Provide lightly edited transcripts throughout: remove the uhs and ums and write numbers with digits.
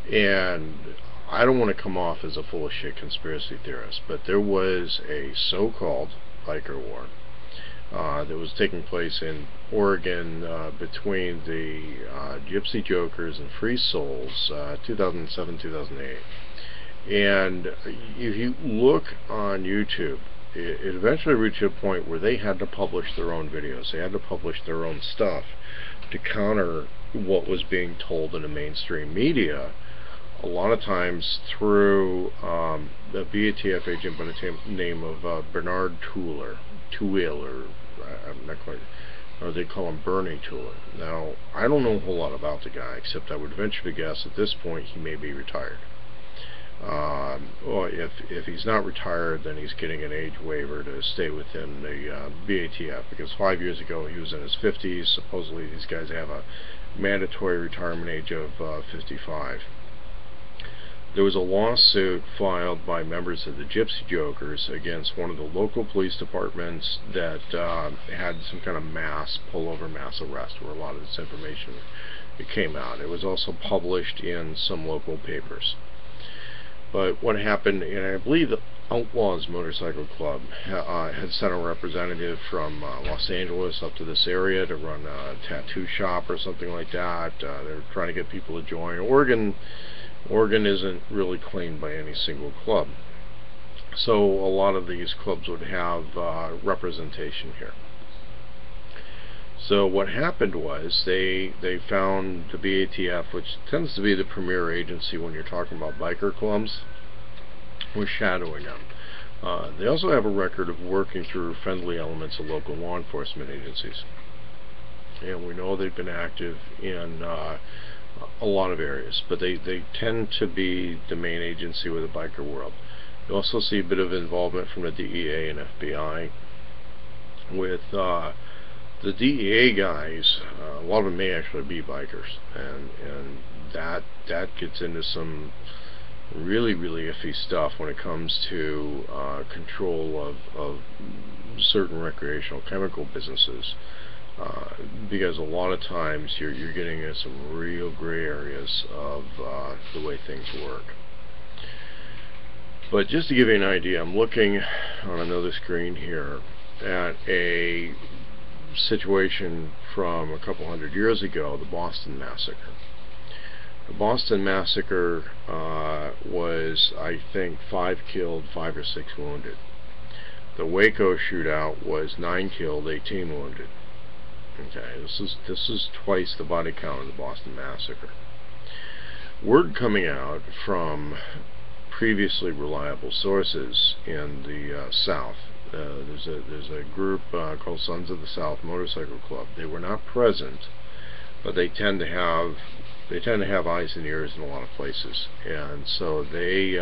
And I don't want to come off as a full of shit conspiracy theorist, but there was a so-called biker war that was taking place in Oregon between the Gypsy Jokers and Free Souls, 2007, 2008. And if you look on YouTube, it eventually reached a point where they had to publish their own videos. They had to publish their own stuff to counter what was being told in the mainstream media, a lot of times through a BATF agent by the name of Bernard Tooler, or I'm not quite, or they call him Bernie Tooler. Now, I don't know a whole lot about the guy, except I would venture to guess at this point he may be retired. Or if he's not retired, then he's getting an age waiver to stay within the BATF, because 5 years ago he was in his 50s. Supposedly these guys have a mandatory retirement age of 55. There was a lawsuit filed by members of the Gypsy Jokers against one of the local police departments that had some kind of mass pullover, mass arrest, where a lot of this information came out. It was also published in some local papers. But what happened, and I believe the Outlaws Motorcycle Club had sent a representative from Los Angeles up to this area to run a tattoo shop or something like that. They were trying to get people to join. Oregon isn't really claimed by any single club, so a lot of these clubs would have representation here. So what happened was they found the BATF, which tends to be the premier agency when you're talking about biker clubs, was shadowing them. They also have a record of working through friendly elements of local law enforcement agencies, and we know they've been active in a lot of areas, but they tend to be the main agency with the biker world. You also see a bit of involvement from the DEA and FBI with the DEA guys. A lot of them may actually be bikers, and that gets into some really iffy stuff when it comes to control of certain recreational chemical businesses, because a lot of times you're getting into some real gray areas of the way things work. But just to give you an idea, I'm looking on another screen here at a situation from a couple hundred years ago, the Boston Massacre. The Boston Massacre was, I think, 5 killed, 5 or 6 wounded. The Waco shootout was 9 killed, 18 wounded. Okay, this is twice the body count of the Boston Massacre. Word coming out from previously reliable sources in the South. There's a group called Sons of the South Motorcycle Club. They were not present, but they tend to have eyes and ears in a lot of places, and so they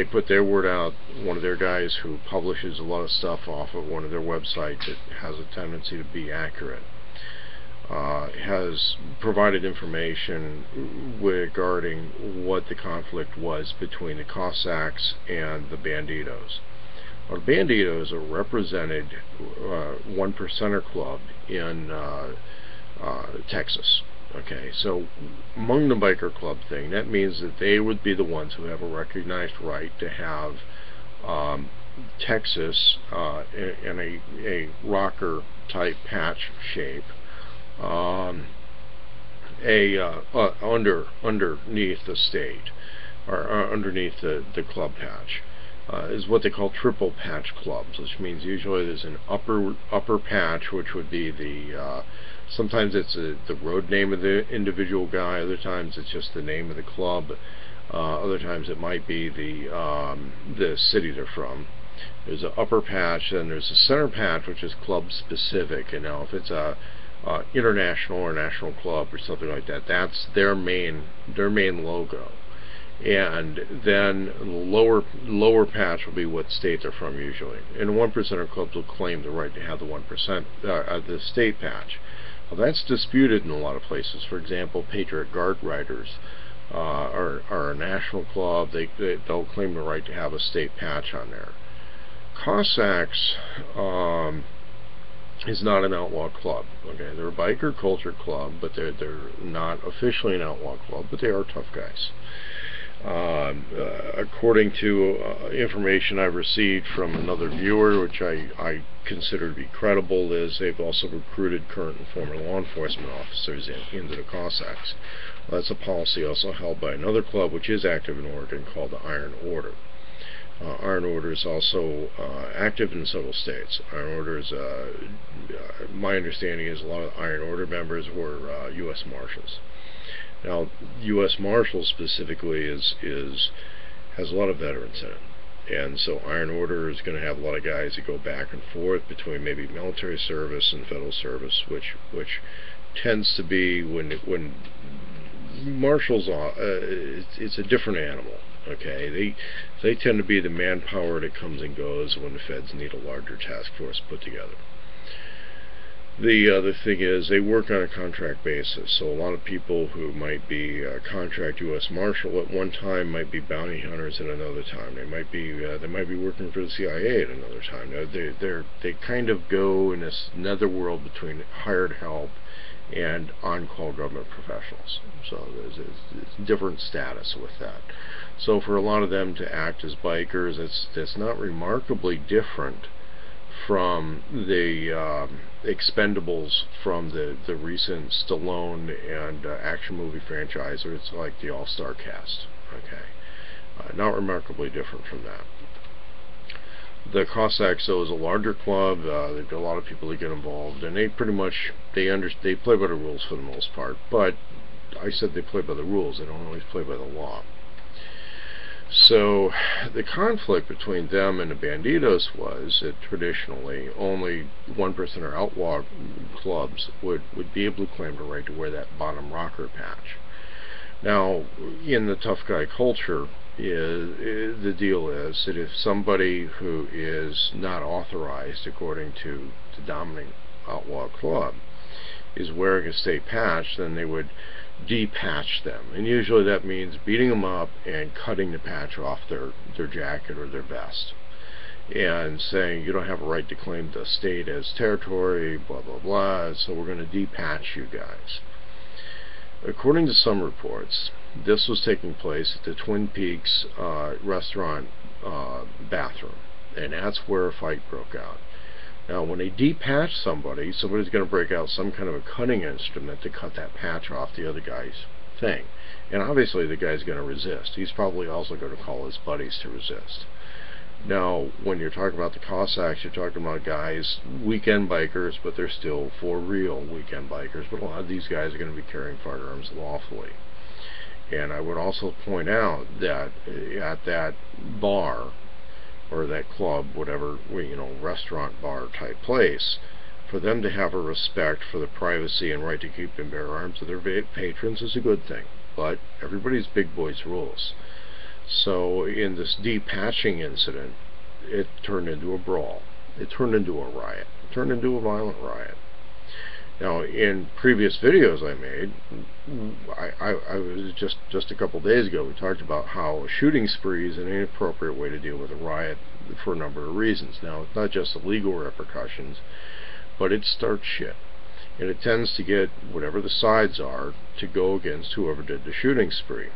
put their word out. One of their guys who publishes a lot of stuff off of one of their websites that has a tendency to be accurate has provided information regarding what the conflict was between the Cossacks and the Banditos. Well, the Banditos are represented one percenter club in Texas. Okay, so among the biker club thing, that means that they would be the ones who have a recognized right to have Texas in a rocker type patch shape underneath the state, or underneath the club patch. Is what they call triple patch clubs, which means usually there's an upper patch, which would be the sometimes it's the road name of the individual guy, other times it's just the name of the club, other times it might be the city they're from. There's an upper patch, and there's a center patch, which is club specific. And now if it's a international or national club or something like that, that's their main logo. And then the lower patch will be what state they're from usually. And the 1%er clubs will claim the right to have the 1% the state patch. Well, that's disputed in a lot of places. For example, Patriot Guard Riders are a national club. They'll claim the right to have a state patch on there. Cossacks is not an outlaw club. Okay, they're a biker culture club, but they're not officially an outlaw club, but they are tough guys. According to information I've received from another viewer, which I consider to be credible, is they've also recruited current and former law enforcement officers into the Cossacks. That's a policy also held by another club which is active in Oregon called the Iron Order. Iron Order is also active in several states. Iron Order is, my understanding is a lot of Iron Order members were U.S. Marshals. Now, U.S. Marshals specifically has a lot of veterans in it, and so Iron Order is going to have a lot of guys that go back and forth between maybe military service and federal service, which tends to be when Marshals it's a different animal. Okay, they tend to be the manpower that comes and goes when the feds need a larger task force put together. The other thing is they work on a contract basis, so a lot of people who might be contract U.S. Marshal at one time might be bounty hunters at another time. They might be working for the CIA at another time. They kind of go in this netherworld between hired help and on-call government professionals. So there's different status with that. So for a lot of them to act as bikers, it's not remarkably different from the Expendables from the recent Stallone and action movie franchise, or it's like the All-Star cast. Okay, not remarkably different from that. The Cossacks, though, is a larger club. They've got a lot of people that get involved, and they pretty much they play by the rules for the most part. But I said they play by the rules; they don't always play by the law. So the conflict between them and the Bandidos was that traditionally only 1% or outlaw clubs would be able to claim the right to wear that bottom rocker patch. Now, in the tough guy culture, the deal is that if somebody who is not authorized according to the dominant outlaw club is wearing a state patch, then they would depatch them, and usually that means beating them up and cutting the patch off their jacket or their vest and saying you don't have a right to claim the state as territory, blah blah blah, so we're going to depatch you guys. According to some reports, this was taking place at the Twin Peaks restaurant bathroom, and that's where a fight broke out. Now, when they depatch somebody's going to break out some kind of a cutting instrument to cut that patch off the other guy's thing. And obviously the guy's going to resist. He's probably also going to call his buddies to resist. Now, when you're talking about the Cossacks, you're talking about guys, weekend bikers, but they're still for real weekend bikers. But a lot of these guys are going to be carrying firearms lawfully. And I would also point out that at that bar, or that club, whatever, restaurant, bar type place, for them to have a respect for the privacy and right to keep and bear arms to their patrons is a good thing. But everybody's big boys rules. So in this depatching incident, it turned into a brawl. It turned into a riot. It turned into a violent riot. Now, in previous videos I made, I was just a couple days ago, we talked about how a shooting spree is an inappropriate way to deal with a riot for a number of reasons. Now, it's not just the legal repercussions, but it starts shit. And it tends to get whatever the sides are to go against whoever did the shooting spree.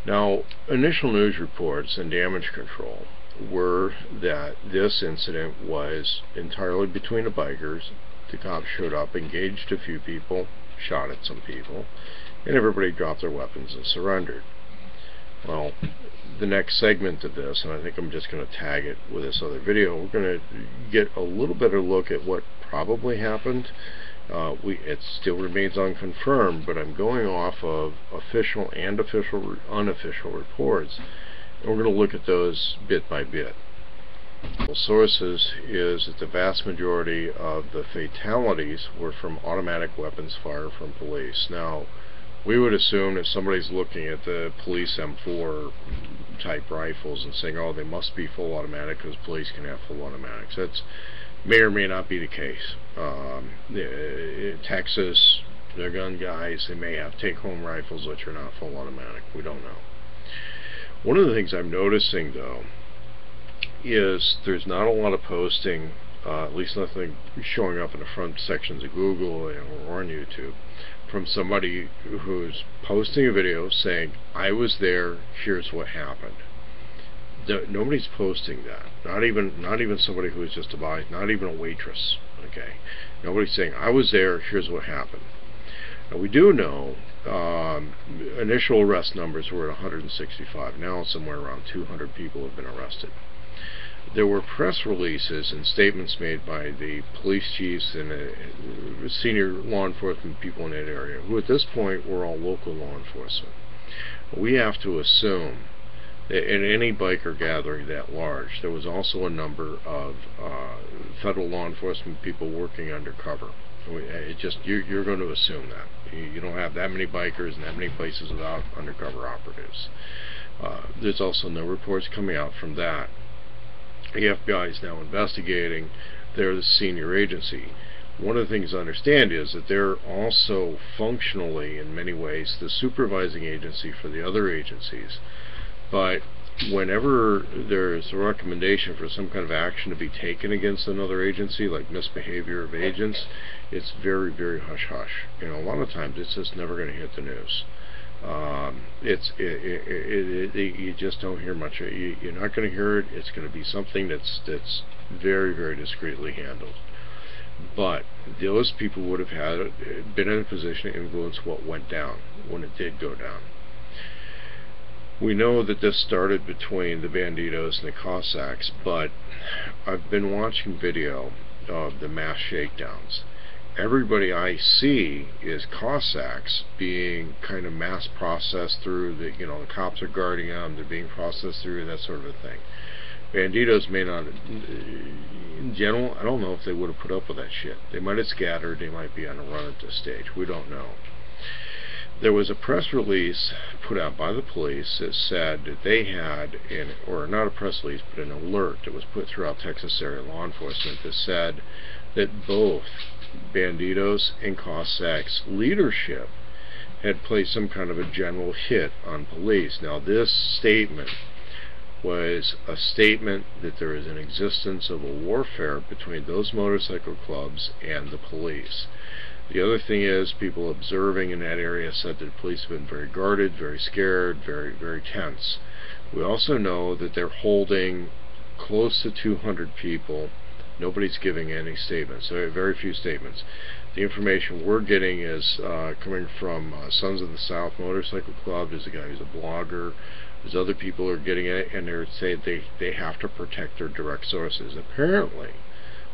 Now, initial news reports and damage control were that this incident was entirely between the bikers. The cops showed up, engaged a few people, shot at some people, and everybody dropped their weapons and surrendered. Well, the next segment of this, and I think I'm just going to tag it with this other video, we're going to get a little better look at what probably happened. It still remains unconfirmed, but I'm going off of official and unofficial reports, and we're going to look at those bit by bit. Sources is that the vast majority of the fatalities were from automatic weapons fire from police. Now, we would assume if somebody's looking at the police M4 type rifles and saying, oh, they must be full automatic because police can have full automatics. That's may or may not be the case. In Texas, they're gun guys. They may have take-home rifles which are not full automatic. We don't know. One of the things I'm noticing, though, is there's not a lot of posting at least nothing showing up in the front sections of Google or on YouTube, from somebody who's posting a video saying, I was there, here's what happened. Nobody's posting that. Not even somebody who is just a buy, not even a waitress. Okay, nobody's saying, I was there, here's what happened. Now we do know initial arrest numbers were at 165. Now somewhere around 200 people have been arrested. There were press releases and statements made by the police chiefs and senior law enforcement people in that area, who at this point were all local law enforcement. We have to assume that in any biker gathering that large, there was also a number of federal law enforcement people working undercover. You're going to assume that. You don't have that many bikers in that many places without undercover operatives. There's also no reports coming out from that. The FBI is now investigating. They're the senior agency. One of the things to understand is that they're also functionally, in many ways, the supervising agency for the other agencies. But whenever there's a recommendation for some kind of action to be taken against another agency, like misbehavior of agents, it's very, very hush-hush. You know, a lot of times it's just never going to hit the news. You just don't hear much. You're not going to hear it. It's going to be something that's very, very discreetly handled. But those people would have been in a position to influence what went down when it did go down. We know that this started between the Banditos and the Cossacks, but I've been watching video of the mass shakedowns. Everybody I see is Cossacks being kind of mass processed through. The cops are guarding them, they're being processed through, that sort of a thing. Banditos may not, in general, I don't know if they would have put up with that shit. They might have scattered, they might be on a run at this stage, we don't know. There was a press release put out by the police that said that they had, or not a press release, but an alert that was put throughout Texas area law enforcement that said that both Banditos and Cossacks leadership had placed some kind of a general hit on police. Now this statement was a statement that there is an existence of a warfare between those motorcycle clubs and the police. The other thing is, people observing in that area said that the police have been very guarded, very scared, very, very tense. We also know that they're holding close to 200 people. Nobody's giving any statements. There are very few statements. The information we're getting is coming from Sons of the South Motorcycle Club. There's a guy who's a blogger. There's other people who are getting it, and they're saying they have to protect their direct sources. Apparently,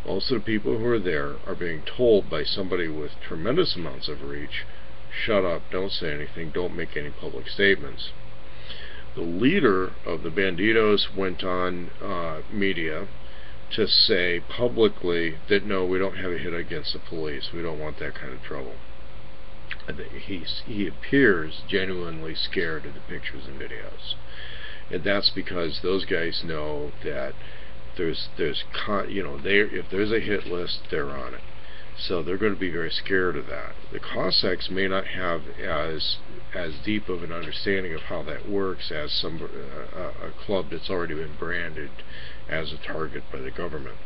most of the people who are there are being told by somebody with tremendous amounts of reach, shut up, don't say anything, don't make any public statements. The leader of the Banditos went on media to say publicly that no, we don't have a hit against the police, we don't want that kind of trouble. He appears genuinely scared of the pictures and videos, and that's because those guys know that if there's a hit list, they're on it. So they're going to be very scared of that. The Cossacks may not have as deep of an understanding of how that works as a club that's already been branded as a target by the government.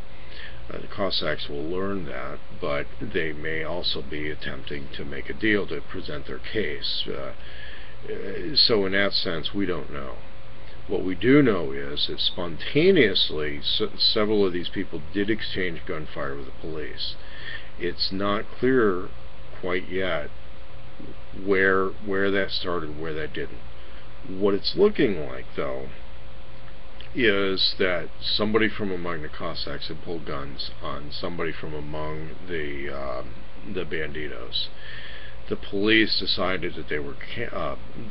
The Cossacks will learn that, but they may also be attempting to make a deal to present their case. So in that sense, we don't know. What we do know is that spontaneously several of these people did exchange gunfire with the police. It's not clear quite yet where that started, where that didn't. What it's looking like, though, is that somebody from among the Cossacks had pulled guns on somebody from among the Banditos. The police decided that they were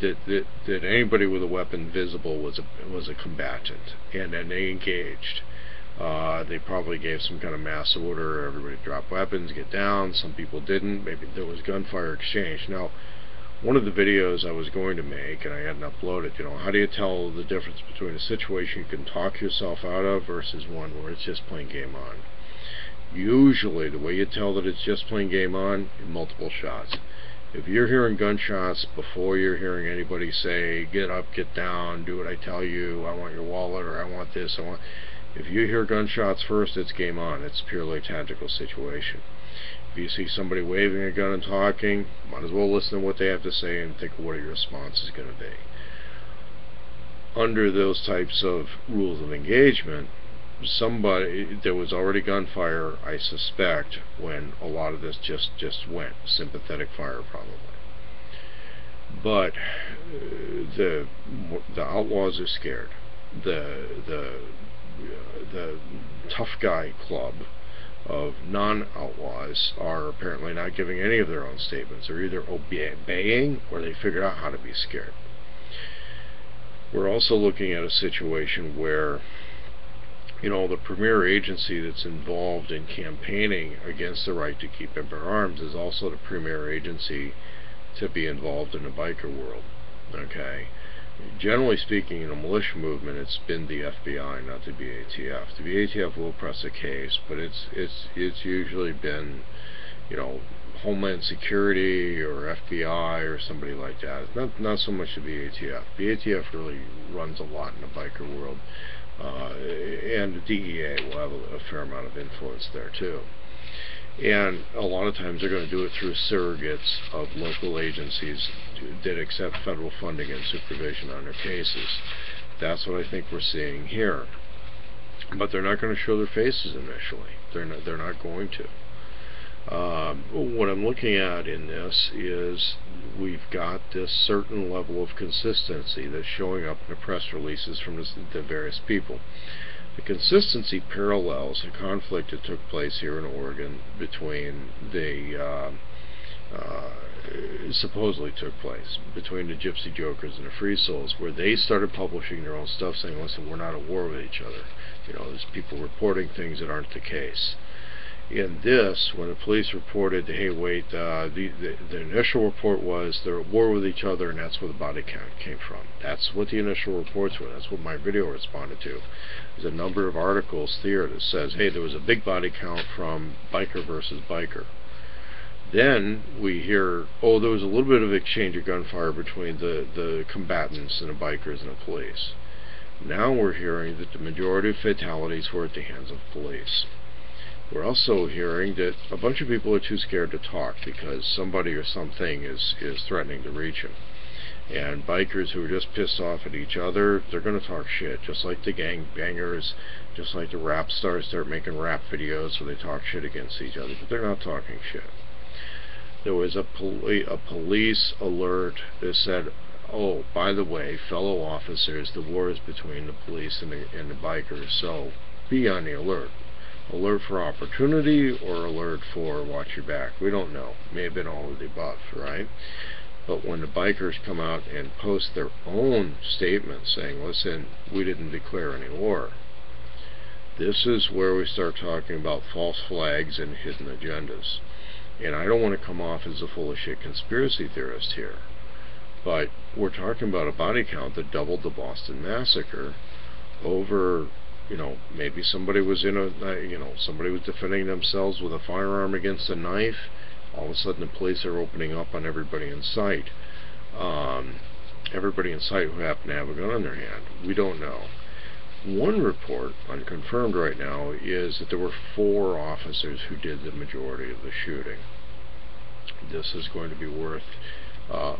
that anybody with a weapon visible was a combatant, and then they engaged. They probably gave some kind of mass order, everybody drop weapons, get down. Some people didn't. Maybe there was gunfire exchange. Now, one of the videos I was going to make, and I hadn't uploaded, how do you tell the difference between a situation you can talk yourself out of versus one where it's just plain game on? Usually, the way you tell that it's just plain game on, multiple shots. If you're hearing gunshots before you're hearing anybody say, get up, get down, do what I tell you, I want your wallet, or I want this, If you hear gunshots first, it's game on. It's purely a tactical situation. If you see somebody waving a gun and talking, might as well listen to what they have to say and think of what your response is going to be. Under those types of rules of engagement, there was already gunfire, I suspect, when a lot of this just went. Sympathetic fire, probably. But the outlaws are scared. The tough guy club of non-outlaws are apparently not giving any of their own statements. They're either obeying or they figured out how to be scared. We're also looking at a situation where, you know, the premier agency that's involved in campaigning against the right to keep and bear arms is also the premier agency to be involved in the biker world. Okay? Generally speaking, in a militia movement, it's been the FBI, not the BATF. The BATF will press a case, but it's usually been, you know, Homeland Security or FBI or somebody like that. Not so much the BATF. BATF really runs a lot in the biker world, and the DEA will have a fair amount of influence there too. And a lot of times they're going to do it through surrogates of local agencies that accept federal funding and supervision on their cases. That's what I think we're seeing here. But they're not going to show their faces initially. They're not going to. What I'm looking at in this is we've got this certain level of consistency that's showing up in the press releases from the various people. The consistency parallels a conflict that took place here in Oregon between supposedly took place between the Gypsy Jokers and the Free Souls, where they started publishing their own stuff saying, listen, we're not at war with each other. You know, there's people reporting things that aren't the case. In this, when the police reported, hey, wait, the initial report was they're at war with each other, and that's where the body count came from. That's what the initial reports were. That's what my video responded to. There's a number of articles here that says, hey, there was a big body count from biker versus biker. Then we hear, oh, there was a little bit of exchange of gunfire between the combatants and the bikers and the police. Now we're hearing that the majority of fatalities were at the hands of police. We're also hearing that a bunch of people are too scared to talk because somebody or something is threatening to reach them. And bikers who are just pissed off at each other, they're going to talk shit, just like the gangbangers, just like the rap stars start making rap videos where they talk shit against each other, but they're not talking shit. There was a police alert that said, oh, by the way, fellow officers, the war is between the police and the bikers, so be on the alert. Alert for opportunity or alert for watch your back. We don't know. May have been all of the above, right? But when the bikers come out and post their own statement saying, listen, we didn't declare any war, this is where we start talking about false flags and hidden agendas. And I don't want to come off as a full of shit conspiracy theorist here, but we're talking about a body count that doubled the Boston Massacre over, you know, maybe somebody was somebody was defending themselves with a firearm against a knife. All of a sudden the police are opening up on everybody in sight. Everybody in sight who happened to have a gun in their hand. We don't know. One report, unconfirmed right now, is that there were 4 officers who did the majority of the shooting. This is going to be worth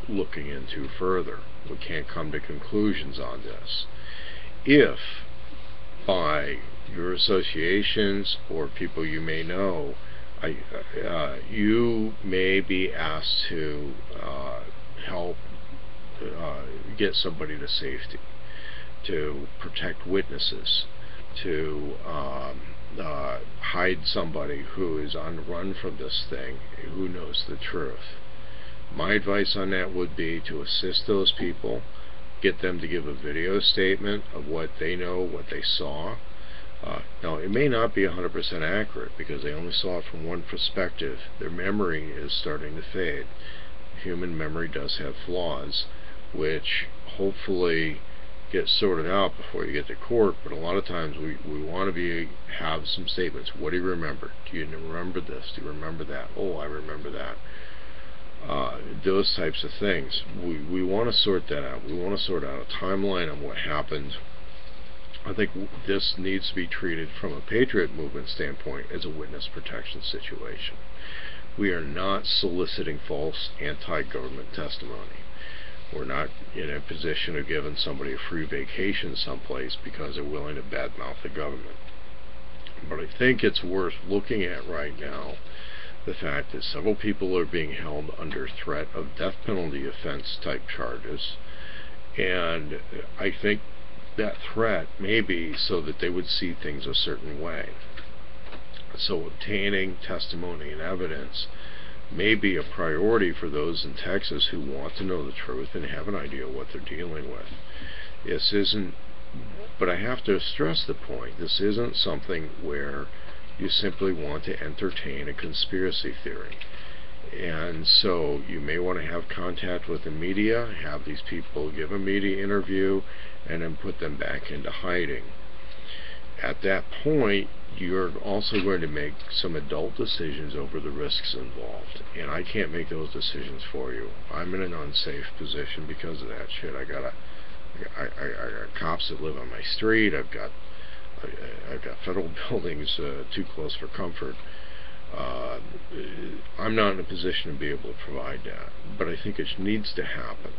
looking into further. We can't come to conclusions on this. If by your associations or people you may know, you may be asked to help get somebody to safety, to protect witnesses, to hide somebody who is on the run from this thing, who knows the truth. My advice on that would be to assist those people, get them to give a video statement of what they know, what they saw. Now, it may not be 100% accurate because they only saw it from one perspective. Their memory is starting to fade. Human memory does have flaws, which hopefully get sorted out before you get to court, but a lot of times we want to have some statements. What do you remember? Do you remember this? Do you remember that? Oh, I remember that. Those types of things. We want to sort that out. We want to sort out a timeline on what happened I think this needs to be treated from a patriot movement standpoint as a witness protection situation. We are not soliciting false anti-government testimony. We're not in a position of giving somebody a free vacation someplace because they're willing to badmouth the government. But I think it's worth looking at right now the fact that several people are being held under threat of death penalty offense type charges, and I think that threat may be so that they would see things a certain way. So obtaining testimony and evidence may be a priority for those in Texas who want to know the truth and have an idea what they're dealing with. This isn't, but I have to stress the point, this isn't something where you simply want to entertain a conspiracy theory. And so you may want to have contact with the media, have these people give a media interview, and then put them back into hiding. At that point, you're also going to make some adult decisions over the risks involved, and I can't make those decisions for you. I'm in an unsafe position because of that shit. I got cops that live on my street. I've got federal buildings too close for comfort. I'm not in a position to be able to provide that, but I think it needs to happen.